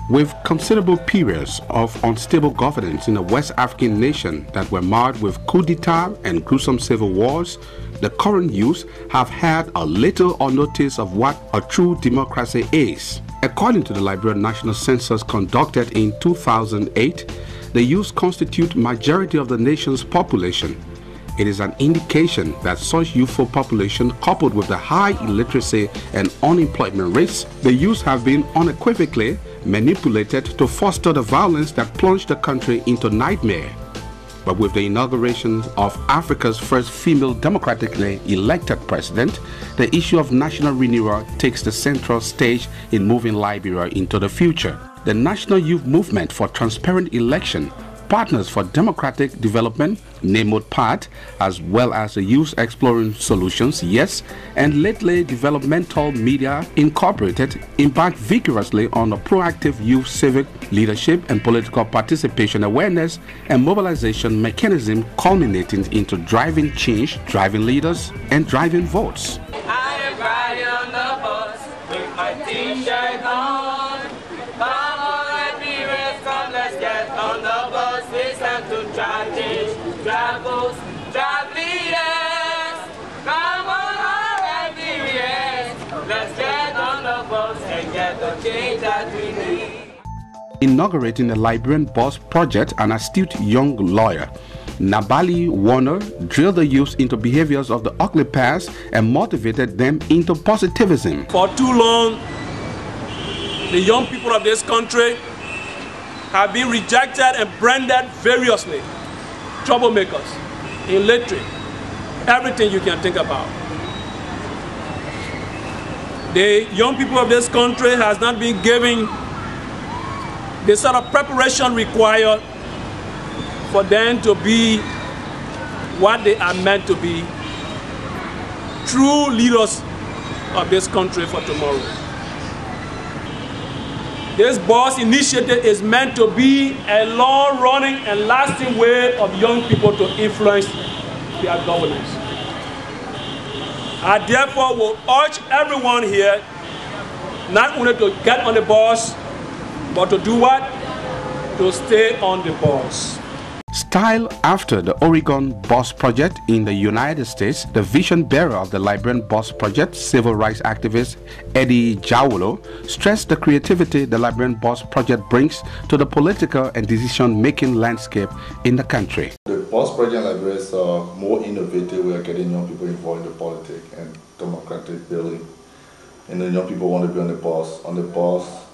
With considerable periods of unstable governance in a West African nation that were marred with coup d'etat and gruesome civil wars, the current youth have had a little or notice of what a true democracy is. According to the Liberian National Census conducted in 2008, the youth constitute majority of the nation's population. It is an indication that such youthful population, coupled with the high illiteracy and unemployment rates, the youth have been unequivocally manipulated to foster the violence that plunged the country into nightmare. But with the inauguration of Africa's first female democratically elected president, the issue of national renewal takes the central stage in moving Liberia into the future. The National Youth Movement for Transparent Election, Partners for Democratic Development, NAMOD PAT, as well as the Youth Exploring Solutions, YES, and lately Developmental Media Incorporated, embarked vigorously on a proactive youth civic leadership and political participation awareness and mobilization mechanism culminating into driving change, driving leaders, and driving votes. I am riding on the bus with my t-shirt on. Come on, let me rest, come, let's get on the bus. It's time to drive change, drive votes, drive leaders. Come on, let me rest. Let's get on the bus and get the change that we need. Inaugurating the Liberian Bus Project, an astute young lawyer, Nabali Warner drilled the youth into behaviors of the ugly past and motivated them into positivism. For too long, the young people of this country have been rejected and branded variously. Troublemakers, illiterate, everything you can think about. The young people of this country has not been given the sort of preparation required for them to be what they are meant to be, true leaders of this country for tomorrow. This BUS initiative is meant to be a long-running and lasting way of young people to influence their governance. I therefore will urge everyone here not only to get on the bus, but to do what? To stay on the bus. Styled after the Oregon Bus Project in the United States, the vision bearer of the Liberian Bus Project, civil rights activist Eddie Jawolo, stressed the creativity the Liberian Bus Project brings to the political and decision-making landscape in the country. The Bus Project in Liberia is more innovative. We are getting young people involved in the politics and democratic building. And the young people want to be on the bus. On the bus,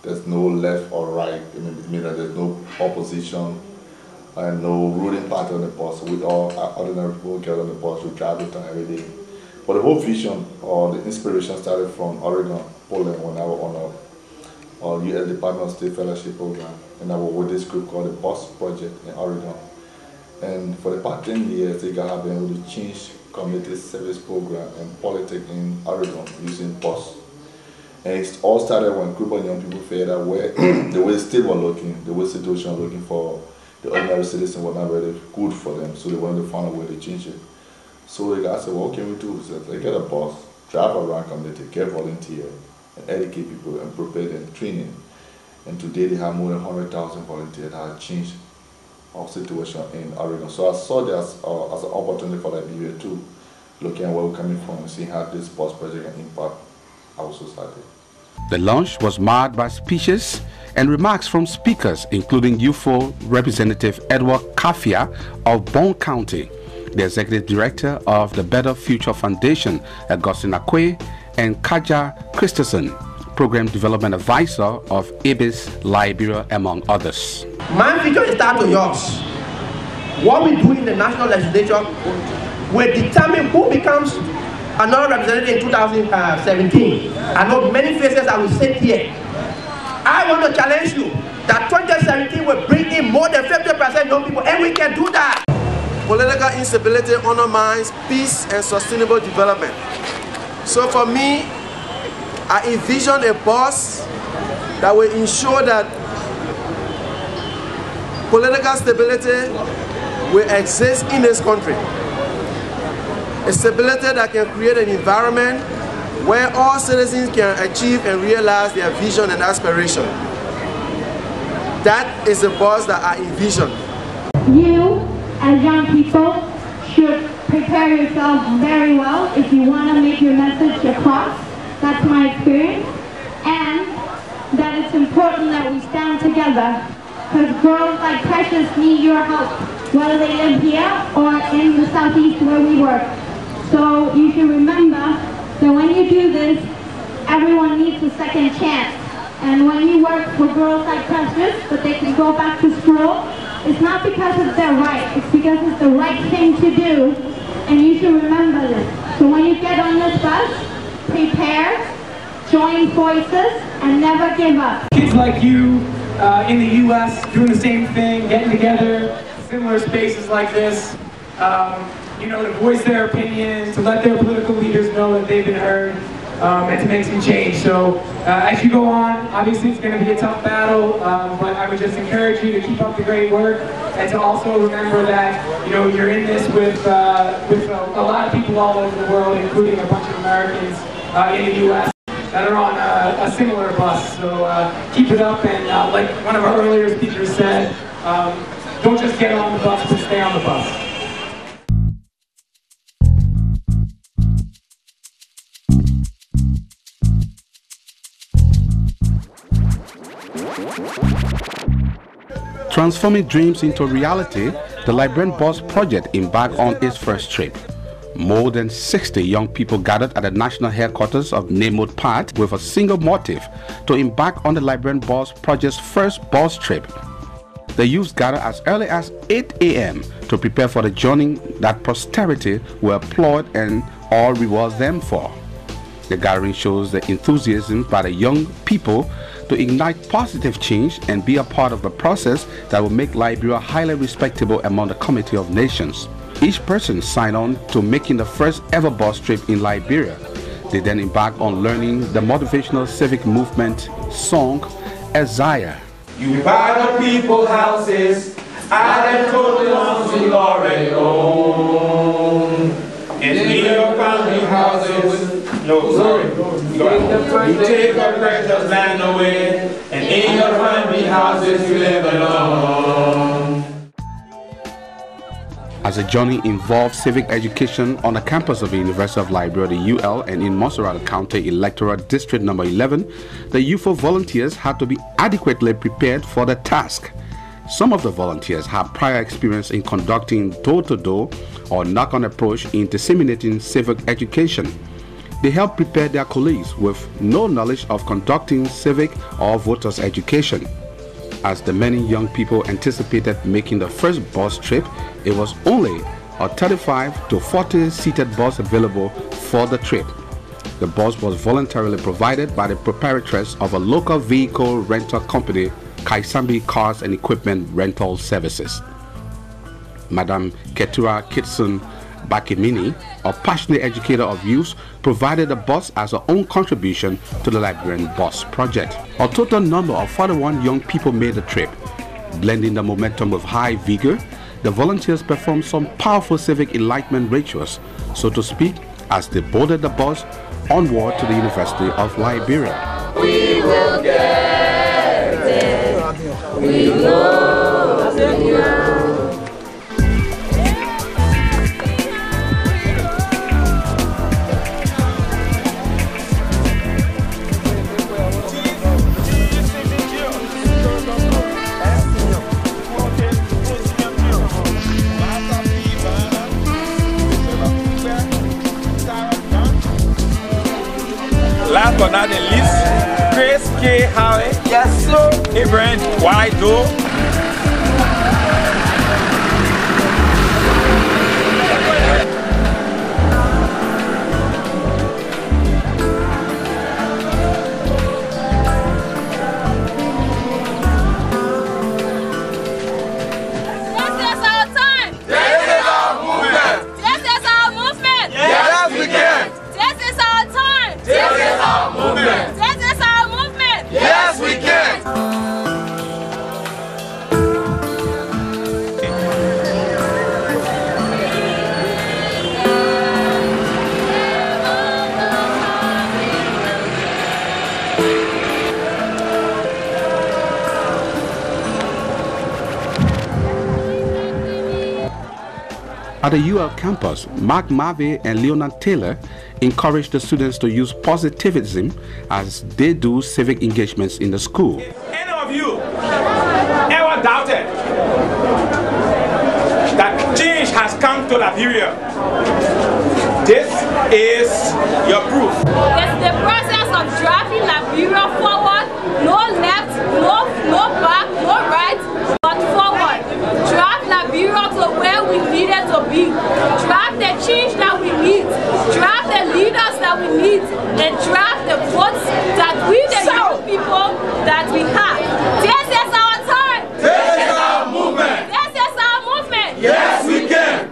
there's no left or right. It means that there's no opposition and no ruling party on the bus. We all ordinary people get on the bus, we drive it every day. But the whole vision or the inspiration started from Oregon, Poland, when I was on a U.S. Department of State Fellowship program, and I was with this group called the Bus Project in Oregon. And for the past 10 years, they have been able to change community service program and politics in Oregon using bus. And it all started when a group of young people felt that where the way the state was looking, the way the situation was looking for the ordinary citizen was not really good for them, so they wanted to find a way to change it. So the guy said, well, what can we do? He said, let's get a bus, drive around community, get volunteers, and educate people and prepare them, training. And today they have more than 100,000 volunteers that have changed our situation in Oregon. So I saw this as an opportunity for Liberia too, looking at where we're coming from and seeing how this bus project can impact our society. The launch was marred by speeches and remarks from speakers, including youthful Representative Edward Kafia of Bone County, the Executive Director of the Better Future Foundation, Augustine Akwe, and Kaja Christensen, Program Development Advisor of IBIS Liberia, among others. My future is start to yours. What we do in the national legislature will determine who becomes another representative in 2017. I know many faces that will sit here. I want to challenge you that 2017 will bring in more than 50% young people, and we can do that. Political instability undermines peace and sustainable development. So for me, I envision a bus that will ensure that political stability will exist in this country. A stability that can create an environment where all citizens can achieve and realize their vision and aspiration. That is the bus that I envision. You, as young people, should prepare yourselves very well if you want to make your message across. That's my experience. And that it's important that we stand together, because girls like Precious need your help, whether they live here or in the southeast where we work. So you should remember that when you do this, everyone needs a second chance. And when you work for girls like Precious, that they can go back to school, it's not because it's their right, it's because it's the right thing to do, and you should remember this. So when you get on this bus, prepare, join forces, and never give up. Kids like you in the U.S. doing the same thing, getting together, similar spaces like this, you know, to voice their opinion, to let their political leaders know that they've been heard, and to make some change. So as you go on, obviously it's going to be a tough battle, but I would just encourage you to keep up the great work, and to also remember that, you know, you're in this with a lot of people all over the world, including a bunch of Americans in the U.S. that are on a similar bus. So keep it up, and like one of our earlier speakers said, don't just get on the bus, but stay on the bus. Transforming dreams into reality, the Liberian Bus Project embarked on its first trip. More than 60 young people gathered at the national headquarters of Nemot Part with a single motive: to embark on the Liberian Bus Project's first bus trip. The youths gathered as early as 8 a.m. to prepare for the journey that posterity will applaud and all rewards them for. The gathering shows the enthusiasm by the young people to ignite positive change and be a part of the process that will make Liberia highly respectable among the Committee of Nations. Each person signed on to making the first ever bus trip in Liberia. They then embarked on learning the motivational civic movement song, Isaiah. You buy the people houses, I them totally belongs to you already own. And in your family houses, no, sorry. You take our precious land away, and in your family houses you live alone. As the journey involved civic education on the campus of the University of Liberia, the UL, and in Montserrat County Electoral District number 11, the youthful volunteers had to be adequately prepared for the task. Some of the volunteers had prior experience in conducting door-to-door or knock-on approach in disseminating civic education. They helped prepare their colleagues with no knowledge of conducting civic or voters education. As the many young people anticipated making the first bus trip, it was only a 35 to 40 seated bus available for the trip. The bus was voluntarily provided by the proprietress of a local vehicle rental company, Kaisambi Cars and Equipment Rental Services. Madam Ketura Kitson Bakimini, a passionate educator of youth, provided the bus as her own contribution to the Liberian Bus Project. A total number of 41 young people made the trip. Blending the momentum with high vigor, the volunteers performed some powerful civic enlightenment rituals, so to speak, as they boarded the bus onward to the University of Liberia. We will get it. We know it. Last but not least, Chris K. Howe. Yes, sir. Abraham Waido. At the UL campus, Mark Marvey and Leonard Taylor encourage the students to use positivism as they do civic engagements in the school. Any of you ever doubted that change has come to Liberia? This is your proof. It's the process of driving Liberia forward, no left, no back, no right, but forward. Drive Liberia to where we need it to be. Drive the change that we need. Drive the leaders that we need. And drive the votes that we, the young people, that we have. This is our time. This is our movement. This is our movement. Yes, we can.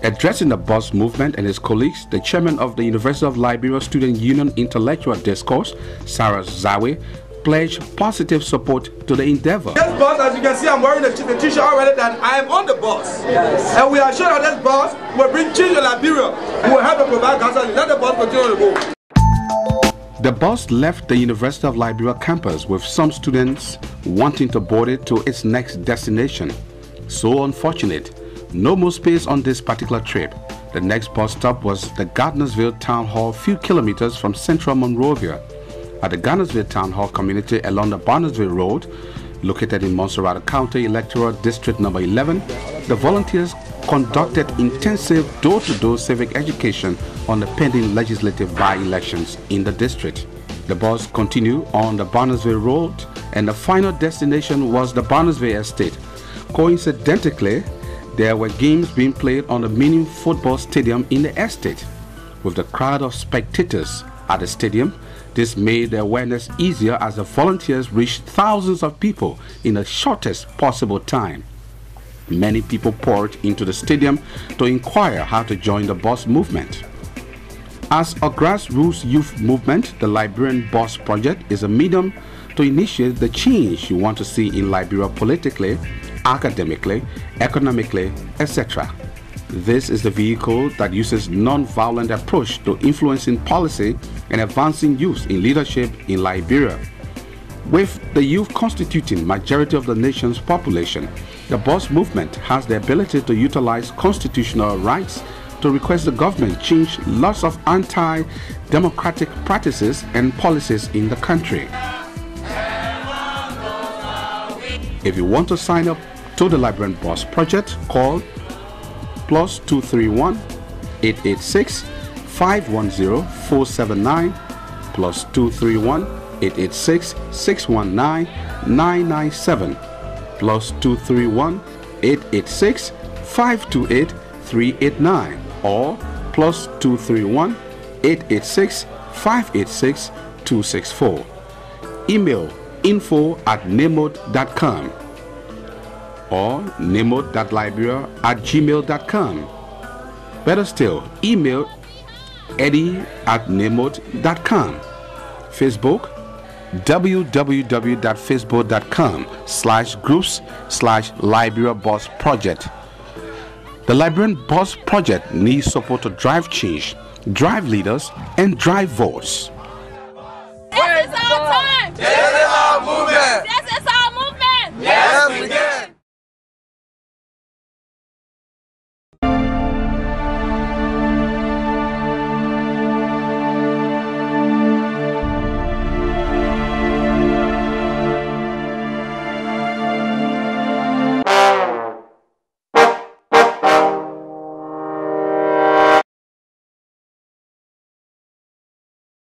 Addressing the bus movement and his colleagues, the chairman of the University of Liberia Student Union Intellectual Discourse, Sarah Zawe, pledged positive support to the endeavor. This bus, as you can see, I'm wearing the t-shirt already that I am on the bus. Yes. And we are sure that this bus will bring change to Liberia. We will help to provide counseling. Let the bus continue to go. The bus left the University of Liberia campus with some students wanting to board it to its next destination. So unfortunate. No more space on this particular trip. The next bus stop was the Gardnersville Town Hall, few kilometers from central Monrovia. At the Gardnersville Town Hall community along the Barnesville Road, located in Montserrat County Electoral District number 11, the volunteers conducted intensive door-to-door civic education on the pending legislative by-elections in the district. The bus continued on the Barnesville Road and the final destination was the Barnesville Estate. Coincidentally, there were games being played on the mini football stadium in the estate. With the crowd of spectators at the stadium, this made the awareness easier as the volunteers reached thousands of people in the shortest possible time. Many people poured into the stadium to inquire how to join the bus movement. As a grassroots youth movement, the Liberian Bus Project is a medium to initiate the change you want to see in Liberia politically, academically, economically, etc. This is the vehicle that uses non-violent approach to influencing policy and advancing youth in leadership in Liberia. With the youth constituting majority of the nation's population, the bus movement has the ability to utilize constitutional rights to request the government change lots of anti-democratic practices and policies in the country. If you want to sign up to the Liberian Bus Project, call +231 886 510 479 +231 886 619 997 +231 886 528 389 or +231 886 586 264. Email info@nemod.com or nemod.liberia@gmail.com. Better still, email eddie@nemod.com. Facebook, www.facebook.com/groups/Liberia Bus Project. The Liberian Bus Project needs support to drive change, drive leaders, and drive votes.